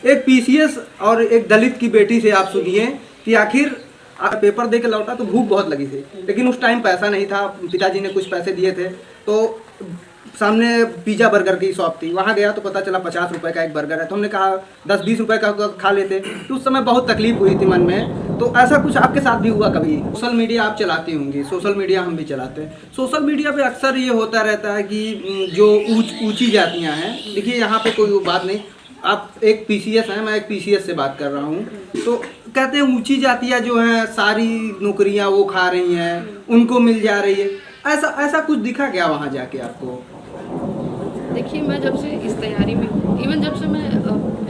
एक पीसीएस और एक दलित की बेटी से आप सुनिए कि आखिर पेपर दे के लौटा तो भूख बहुत लगी थी, लेकिन उस टाइम पैसा नहीं था। पिताजी ने कुछ पैसे दिए थे तो सामने पिज़्ज़ा बर्गर की शॉप थी, वहाँ गया तो पता चला 50 रुपये का एक बर्गर है। तो हमने कहा 10-20 रुपये का खा लेते। तो उस समय बहुत तकलीफ हुई थी मन में। तो ऐसा कुछ आपके साथ भी हुआ कभी? सोशल मीडिया आप चलाती होंगी, सोशल मीडिया हम भी चलाते हैं। सोशल मीडिया पे अक्सर ये होता रहता है कि जो ऊंची जातियाँ हैं, देखिए यहाँ पे कोई बात नहीं, आप एक पीसीएस हैं, मैं एक पीसीएस से बात कर रहा हूँ, तो कहते हैं ऊंची जातियाँ जो हैं सारी नौकरियाँ वो खा रही हैं, उनको मिल जा रही है। ऐसा कुछ दिखा क्या वहाँ जाके आपको? देखिए, मैं जब से इस तैयारी में हूँ, इवन जब से मैं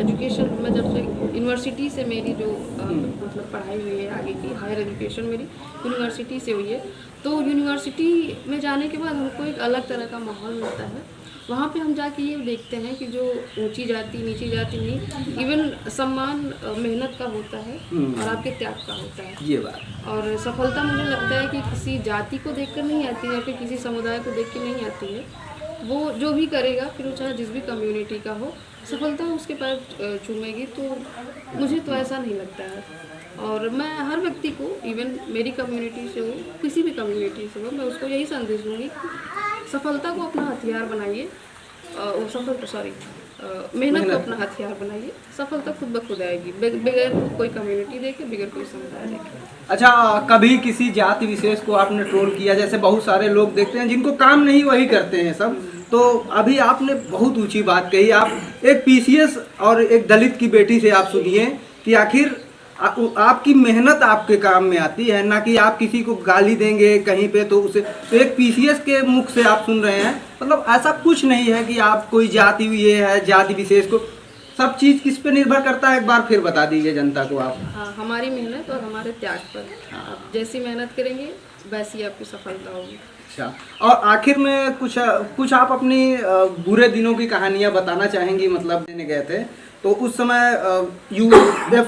एजुकेशन में, जब से यूनिवर्सिटी से मेरी जो मतलब पढ़ाई हुई है आगे की, हायर एजुकेशन मेरी यूनिवर्सिटी से हुई है, तो यूनिवर्सिटी में जाने के बाद हमको एक अलग तरह का माहौल मिलता है। वहाँ पे हम जाके ये देखते हैं कि जो ऊंची जाति नीची जाति नहीं, इवन सम्मान मेहनत का होता है और आपके त्याग का होता है। ये बात। और सफलता मुझे लगता है कि किसी जाति को देखकर नहीं आती है, फिर किसी समुदाय को देख के नहीं आती है। वो जो भी करेगा, फिर वो चाहे जिस भी कम्युनिटी का हो, सफलता उसके पैर चूमेगी। तो मुझे तो ऐसा नहीं लगता है। और मैं हर व्यक्ति को, इवन मेरी कम्युनिटी से हो, किसी भी कम्युनिटी से हो, मैं उसको यही संदेश दूँगी कि सफलता को अपना हथियार बनाइए। मेहनत को अपना हथियार बनाइए, सफलता खुद ब खुद आएगी, बगैर कोई कम्युनिटी देखे, बगैर कोई समुदाय देखे। अच्छा, कभी किसी जाति विशेष को आपने ट्रोल किया? जैसे बहुत सारे लोग देखते हैं जिनको काम नहीं वही करते हैं सब। तो अभी आपने बहुत ऊंची बात कही, आप एक पीसीएस और एक दलित की बेटी से आप सुनिए कि आखिर आपकी मेहनत आपके काम में आती है, ना कि आप किसी को गाली देंगे कहीं पे तो उसे। तो एक पीसीएस के मुख से आप सुन रहे हैं, मतलब ऐसा कुछ नहीं है कि आप कोई जाति ये है जाति विशेष को। सब चीज़ किस पे निर्भर करता है, एक बार फिर बता दीजिए जनता को आप। हाँ, हमारी मेहनत और हमारे त्याग पर। आप जैसी मेहनत करेंगे वैसी आपकी सफलता होगी। अच्छा, और आखिर में कुछ आप अपनी बुरे दिनों की कहानियाँ बताना चाहेंगी? मतलब देने गए थे तो उस समय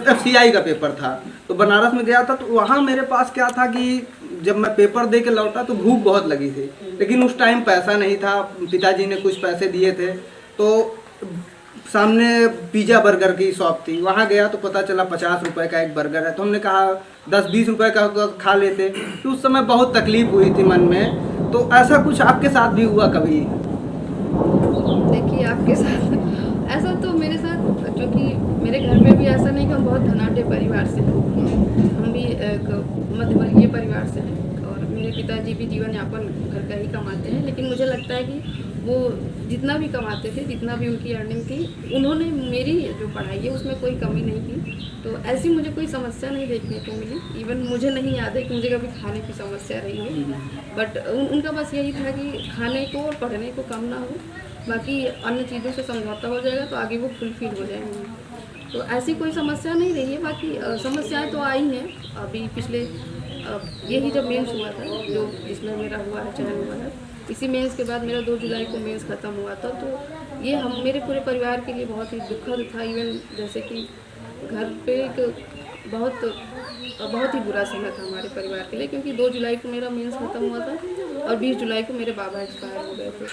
FCI का पेपर था, तो बनारस में गया था। तो वहाँ मेरे पास क्या था कि जब मैं पेपर दे के लौटा तो भूख बहुत लगी थी, लेकिन उस टाइम पैसा नहीं था। पिताजी ने कुछ पैसे दिए थे तो सामने पिज़्ज़ा बर्गर की शॉप थी, वहाँ गया तो पता चला 50 रुपये का एक बर्गर है। तो हमने कहा 10-20 रुपये का खा लेते। तो उस समय बहुत तकलीफ हुई थी मन में। तो ऐसा कुछ आपके साथ भी हुआ कभी? देखिए, आपके साथ ऐसा तो मेरे साथ, क्योंकि मेरे घर में भी ऐसा नहीं कि हम बहुत धनाढ़ परिवार से हैं, हम भी एक मध्यवर्गीय परिवार से हैं और मेरे पिताजी भी जीवन यापन घर का ही कमाते हैं। लेकिन मुझे लगता है कि वो जितना भी कमाते थे, जितना भी उनकी अर्निंग थी, उन्होंने मेरी जो पढ़ाई है उसमें कोई कमी नहीं की। तो ऐसी मुझे कोई समस्या नहीं देखने को मिली। इवन मुझे नहीं याद है कि मुझे कभी खाने की समस्या रही हो, बट उनका बस यही था कि खाने को और पढ़ने को कम ना हो, बाकी अन्य चीज़ों से समझौता हो जाएगा तो आगे वो फुलफिल हो जाएंगे। तो ऐसी कोई समस्या नहीं रही है। बाकी समस्याएं तो आई हैं अभी पिछले यही जब मेंस हुआ था, जो जिसमें मेरा हुआ है, चयन हुआ है, इसी मेंस के बाद मेरा 2 जुलाई को मेंस ख़त्म हुआ था। तो ये हम मेरे पूरे परिवार के लिए बहुत ही दुखद था। इवन जैसे कि घर पे एक बहुत ही बुरा समय था हमारे परिवार के लिए, क्योंकि 2 जुलाई को मेरा मेंस ख़त्म हुआ था और 20 जुलाई को मेरे बाबा एक्सपायर हो गए थे।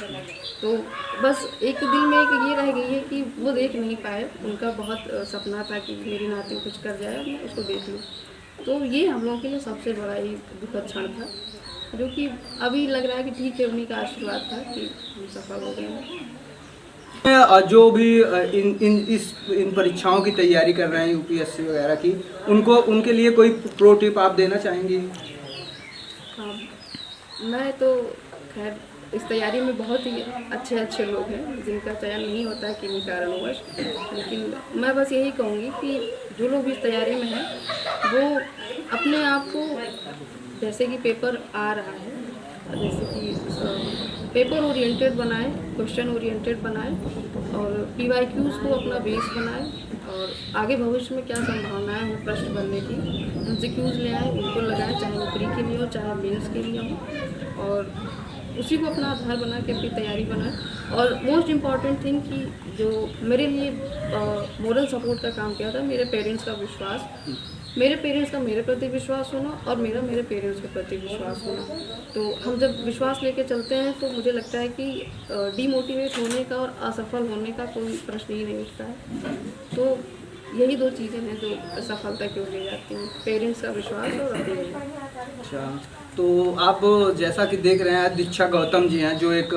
तो बस एक दिल में एक ये रह गई है कि वो देख नहीं पाए। उनका बहुत सपना था कि मेरी नाती कुछ कर जाए और मैं उसको देख लूँ। तो ये हम लोगों के लिए सबसे बड़ा ही दुखद क्षण था, जो कि अभी लग रहा है कि ठीक है, उन्हीं का आशीर्वाद था कि हम सफल हो गए हैं। जो भी इन परीक्षाओं की तैयारी कर रहे हैं यूपीएससी वगैरह की, उनके लिए कोई प्रो टिप आप देना चाहेंगी? हाँ, मैं तो खैर इस तैयारी में बहुत ही अच्छे लोग हैं जिनका चयन नहीं होता है किन्हीं कारणवश। लेकिन मैं बस यही कहूँगी कि जो लोग इस तैयारी में हैं वो अपने आप को, जैसे कि पेपर आ रहा है, जैसे कि पेपर ओरिएंटेड बनाएं, क्वेश्चन ओरिएंटेड बनाएं और PYQs को अपना बेस बनाएं और आगे भविष्य में क्या संभावनाएं हैं प्रश्न बनने की, MCQs ले आएँ, उनको लगाएं, चाहे नौकरी के लिए हो चाहे मेंस के लिए हो, और उसी को अपना आधार बना के अपनी तैयारी बनाएं। और मोस्ट इम्पॉर्टेंट थिंग कि जो मेरे लिए मोरल सपोर्ट का काम किया था, मेरे पेरेंट्स का विश्वास, मेरे पेरेंट्स का मेरे प्रति विश्वास होना और मेरा मेरे पेरेंट्स के प्रति विश्वास होना। तो हम जब विश्वास लेके चलते हैं तो मुझे लगता है कि डीमोटिवेट होने का और असफल होने का कोई प्रश्न ही नहीं उठता है। तो यही दो चीज़ें हैं जो सफलता की ओर ले जाती हैं, पेरेंट्स का विश्वास और अपने। अच्छा, तो आप जैसा कि देख रहे हैं दीक्षा गौतम जी हैं जो एक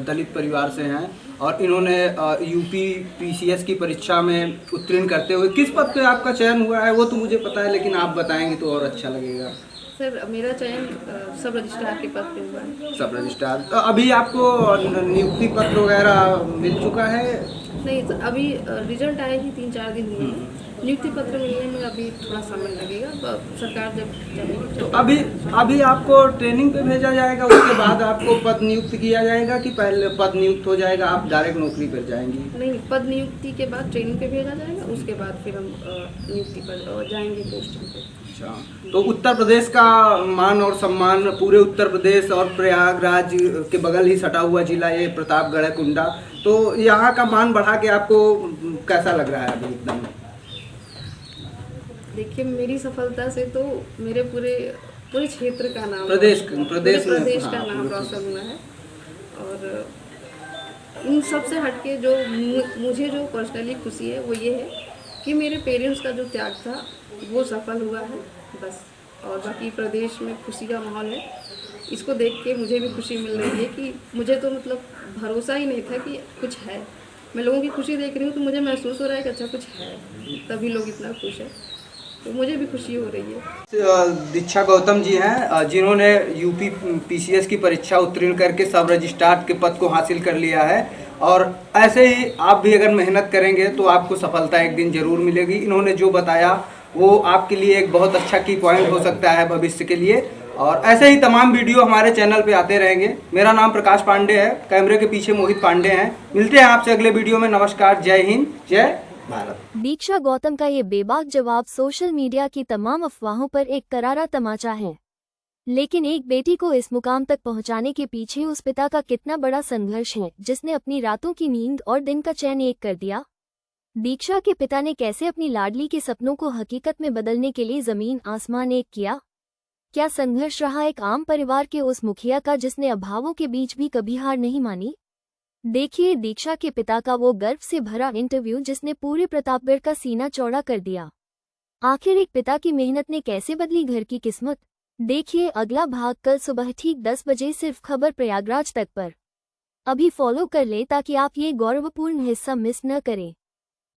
दलित परिवार से हैं और इन्होंने यूपी पीसीएस की परीक्षा में उत्तीर्ण करते हुए किस पद पे आपका चयन हुआ है वो तो मुझे पता है, लेकिन आप बताएंगे तो और अच्छा लगेगा। सर मेरा चयन सब रजिस्ट्रार के पद पे हुआ है। सब रजिस्ट्रार, तो अभी आपको नियुक्ति पत्र वगैरह मिल चुका है? नहीं सर, अभी रिजल्ट आए ही 3-4 दिन हुए हैं। नियुक्ति पत्र मिलने में अभी थोड़ा समय लगेगा, सरकार जब चाहेगी। तो अभी आपको ट्रेनिंग पे भेजा जाएगा, उसके बाद आपको पद नियुक्त किया जाएगा कि पहले पद नियुक्त हो जाएगा आप डायरेक्ट नौकरी पर जाएंगी? नहीं, पद नियुक्ति के बाद ट्रेनिंग पे भेजा जाएगा, उसके बाद फिर हम नियुक्ति पर जाएंगे पोस्टिंग पे। अच्छा, तो उत्तर प्रदेश का मान और सम्मान, पूरे उत्तर प्रदेश और प्रयागराज के बगल ही सटा हुआ जिला ये प्रतापगढ़ है, कुंडा, तो यहाँ का मान बढ़ा के आपको कैसा लग रहा है अभी एकदम? देखिए, मेरी सफलता से तो मेरे पूरे क्षेत्र का नाम, प्रदेश का नाम रोशन हुआ है। और इन सब से हटके जो मुझे जो पर्सनली खुशी है वो ये है कि मेरे पेरेंट्स का जो त्याग था वो सफल हुआ है बस। और बाकी प्रदेश में खुशी का माहौल है, इसको देख के मुझे भी खुशी मिल रही है कि मुझे तो मतलब भरोसा ही नहीं था कि कुछ है। मैं लोगों की खुशी देख रही हूँ तो मुझे महसूस हो रहा है कि अच्छा कुछ है, तभी लोग इतना खुश है, तो मुझे भी खुशी हो रही है। दीक्षा गौतम जी हैं जिन्होंने यूपी पीसीएस की परीक्षा उत्तीर्ण करके सब रजिस्ट्रार के पद को हासिल कर लिया है, और ऐसे ही आप भी अगर मेहनत करेंगे तो आपको सफलता एक दिन जरूर मिलेगी। इन्होंने जो बताया वो आपके लिए एक बहुत अच्छा की पॉइंट हो सकता है भविष्य के लिए, और ऐसे ही तमाम वीडियो हमारे चैनल पे आते रहेंगे। मेरा नाम प्रकाश पांडे है, कैमरे के पीछे मोहित पांडे हैं। मिलते हैं आपसे अगले वीडियो में। नमस्कार, जय हिंद, जय भारत। दीक्षा गौतम का ये बेबाक जवाब सोशल मीडिया की तमाम अफवाहों पर एक करारा तमाचा है, लेकिन एक बेटी को इस मुकाम तक पहुंचाने के पीछे उस पिता का कितना बड़ा संघर्ष है जिसने अपनी रातों की नींद और दिन का चैन एक कर दिया। दीक्षा के पिता ने कैसे अपनी लाडली के सपनों को हकीकत में बदलने के लिए जमीन आसमान एक किया। क्या संघर्ष रहा एक आम परिवार के उस मुखिया का जिसने अभावों के बीच भी कभी हार नहीं मानी। देखिए दीक्षा के पिता का वो गर्व से भरा इंटरव्यू जिसने पूरे प्रतापगढ़ का सीना चौड़ा कर दिया। आखिर एक पिता की मेहनत ने कैसे बदली घर की किस्मत। देखिए अगला भाग कल सुबह ठीक 10 बजे सिर्फ खबर प्रयागराज तक पर। अभी फॉलो कर ले ताकि आप ये गौरवपूर्ण हिस्सा मिस न करें।